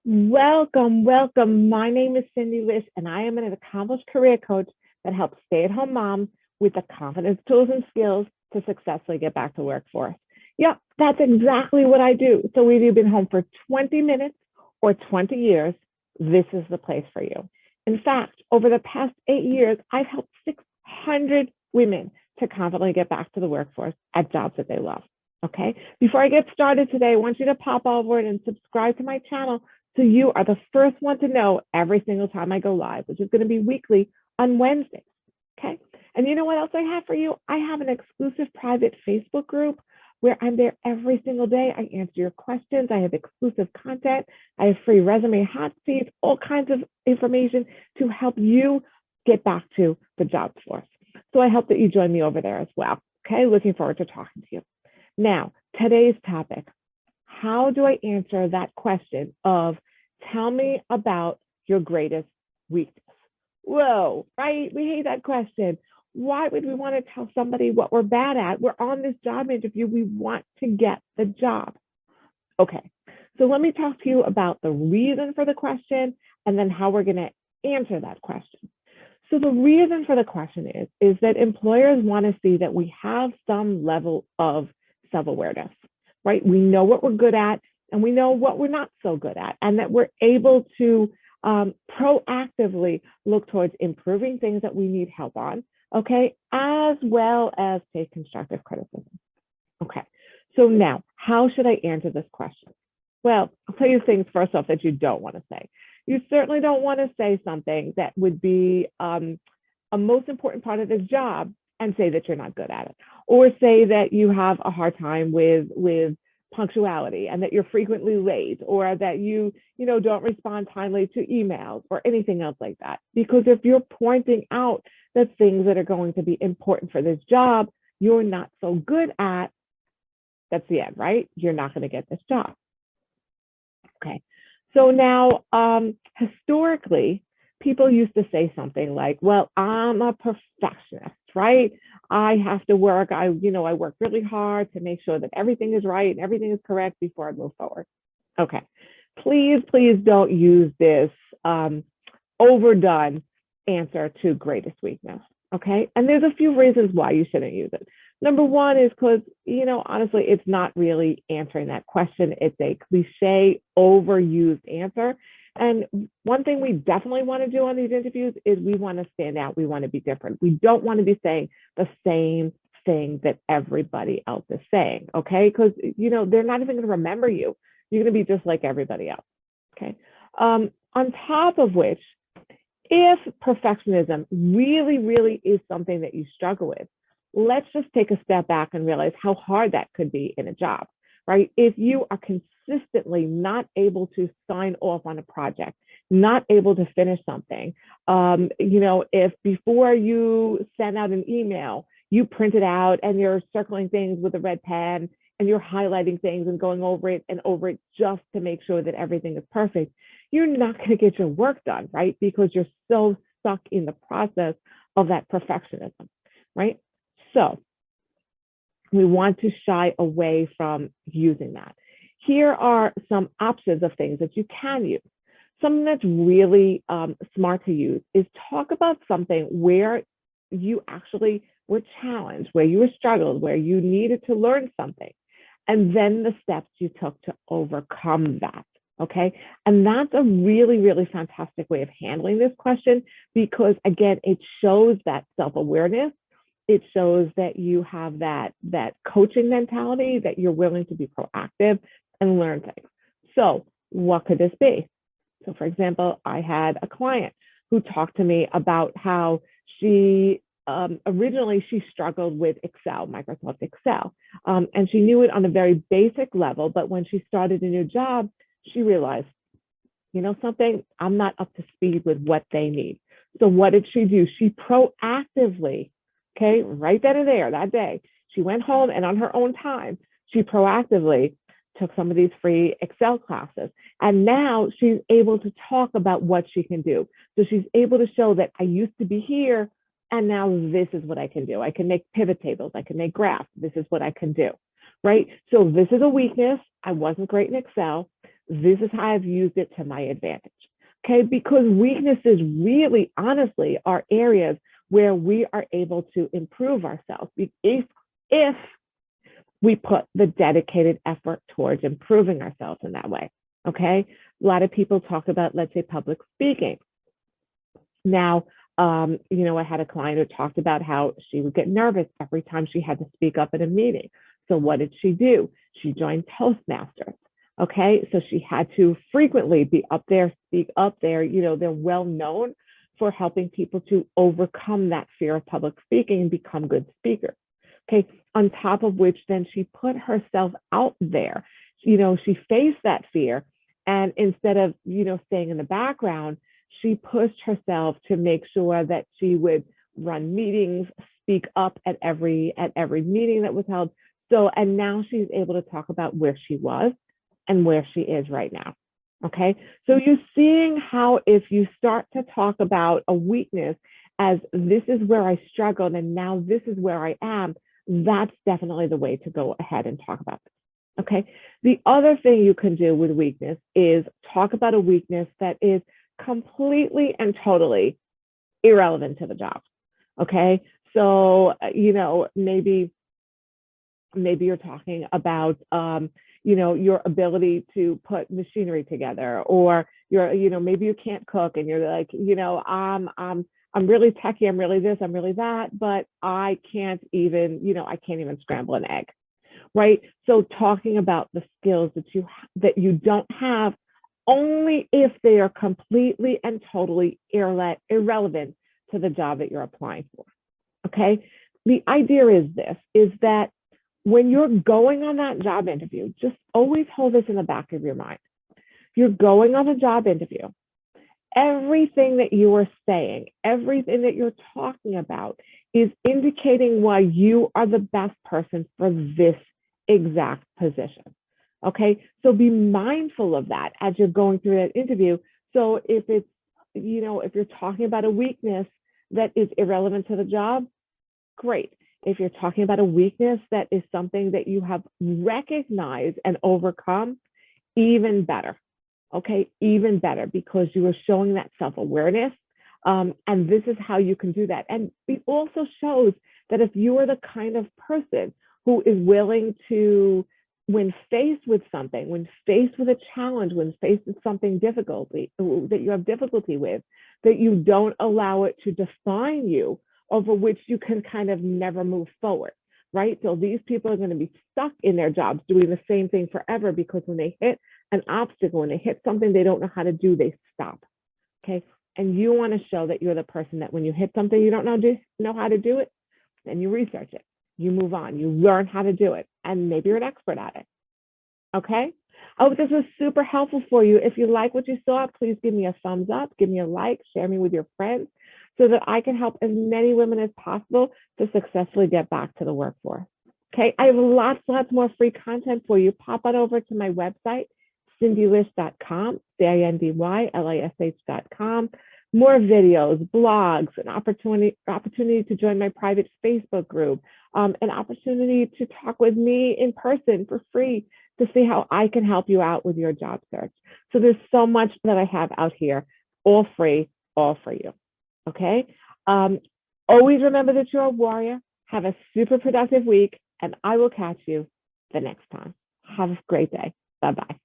Welcome, welcome. My name is Cindy Lish, and I am an accomplished career coach that helps stay-at-home moms with the confidence, tools, and skills to successfully get back to the workforce. Yep, that's exactly what I do. So whether you've been home for 20 minutes or 20 years, this is the place for you. In fact, over the past 8 years, I've helped 600 women to confidently get back to the workforce at jobs that they love. Okay. Before I get started today, I want you to pop over and subscribe to my channel so you are the first one to know every single time I go live, which is going to be weekly on Wednesdays. Okay. And you know what else I have for you? I have an exclusive private Facebook group where I'm there every single day. I answer your questions. I have exclusive content. I have free resume hot seats, all kinds of information to help you get back to the jobs force. So I hope that you join me over there as well. Okay. Looking forward to talking to you. Now, today's topic, how do I answer that question of tell me about your greatest weakness? Whoa, right? We hate that question. Why would we want to tell somebody what we're bad at? We're on this job interview. We want to get the job. Okay, so let me talk to you about the reason for the question and then how we're going to answer that question. So the reason for the question is that employers want to see that we have some level of self-awareness, right? We know what we're good at and we know what we're not so good at, and that we're able to proactively look towards improving things that we need help on, okay, as well as take constructive criticism. Okay, so now, how should I answer this question? Well, I'll tell you things first off that you don't want to say. You certainly don't want to say something that would be a most important part of this job and say that you're not good at it, or say that you have a hard time with punctuality and that you're frequently late, or that you don't respond timely to emails or anything else like that. Because if you're pointing out the things that are going to be important for this job you're not so good at, that's the end, right? You're not going to get this job. Okay. So now, historically, people used to say something like, well, I'm a perfectionist, right? I have to work, I work really hard to make sure that everything is right and everything is correct before I move forward. Okay. Please don't use this overdone answer to greatest weakness. Okay. And there's a few reasons why you shouldn't use it. Number one is because, honestly, it's not really answering that question. It's a cliche, overused answer. And one thing we definitely want to do on these interviews is we want to stand out. We want to be different. We don't want to be saying the same thing that everybody else is saying, okay? Because, they're not even going to remember you. You're going to be just like everybody else, okay? On top of which, if perfectionism really, really is something that you struggle with, let's just take a step back and realize how hard that could be in a job, right? If you are consistently not able to sign off on a project, not able to finish something, if before you send out an email, you print it out and you're circling things with a red pen and you're highlighting things and going over it just to make sure that everything is perfect, you're not going to get your work done, right? Because you're so stuck in the process of that perfectionism, right? So we want to shy away from using that. Here are some options of things that you can use. Something that's really smart to use is talk about something where you actually were challenged, where you were struggled, where you needed to learn something, and then the steps you took to overcome that. Okay. And that's a really, really fantastic way of handling this question, because again, it shows that self-awareness. It shows that you have that coaching mentality, that you're willing to be proactive and learn things. So what could this be? So for example, I had a client who talked to me about how she originally she struggled with Excel, Microsoft Excel, and she knew it on a very basic level. But when she started a new job, she realized, something, I'm not up to speed with what they need. So what did she do? She proactively, okay, right then and there, that day, she went home and on her own time, she proactively took some of these free Excel classes. And now she's able to talk about what she can do. So she's able to show that I used to be here and now this is what I can do. I can make pivot tables. I can make graphs. This is what I can do, right? So this is a weakness. I wasn't great in Excel. This is how I've used it to my advantage. Okay, because weaknesses really, honestly, are areas where we are able to improve ourselves if we put the dedicated effort towards improving ourselves in that way. Okay, a lot of people talk about, let's say, public speaking. Now, I had a client who talked about how she would get nervous every time she had to speak up at a meeting. So what did she do? She joined Toastmasters. Okay, so she had to frequently be up there, speak up there. They're well known for helping people to overcome that fear of public speaking and become good speakers. Okay, on top of which, then she put herself out there. She faced that fear, and instead of staying in the background, she pushed herself to make sure that she would run meetings, speak up at every meeting that was held. So, and now she's able to talk about where she was and where she is right now. Okay, so you're seeing how if you start to talk about a weakness as this is where I struggled and now this is where I am, that's definitely the way to go ahead and talk about this. Okay, the other thing you can do with weakness is talk about a weakness that is completely and totally irrelevant to the job. Okay, so maybe you're talking about your ability to put machinery together, or maybe you can't cook and you're like, I'm really techie, I'm really this, I'm really that, but I can't even scramble an egg, right? So talking about the skills that you don't have, only if they are completely and totally irrelevant to the job that you're applying for. Okay, the idea is that when you're going on that job interview, just always hold this in the back of your mind. You're going on a job interview. Everything that you are saying, everything that you're talking about is indicating why you are the best person for this exact position. Okay, so be mindful of that as you're going through that interview. So if it's, if you're talking about a weakness that is irrelevant to the job, great. If you're talking about a weakness that is something that you have recognized and overcome, even better. Okay, even better, because you are showing that self-awareness. And this is how you can do that. And it also shows that if you are the kind of person who is willing to, when faced with something, when faced with a challenge, when faced with something difficult that you have difficulty with, that you don't allow it to define you, over which you can kind of never move forward, right? So these people are going to be stuck in their jobs doing the same thing forever, because when they hit an obstacle, when they hit something they don't know how to do, they stop. Okay, and you want to show that you're the person that when you hit something you don't know how to do it, then you research it, you move on, you learn how to do it, and maybe you're an expert at it. Okay, I hope this was super helpful for you. If you like what you saw, please give me a thumbs up, give me a like, share me with your friends, so that I can help as many women as possible to successfully get back to the workforce. Okay, I have lots more free content for you. Pop on over to my website, cindylish.com, CINDYLISH.com. More videos, blogs, an opportunity to join my private Facebook group, an opportunity to talk with me in person for free to see how I can help you out with your job search. So there's so much that I have out here, all free, all for you. Okay. Always remember that you're a warrior. Have a super productive week, and I will catch you the next time. Have a great day. Bye-bye.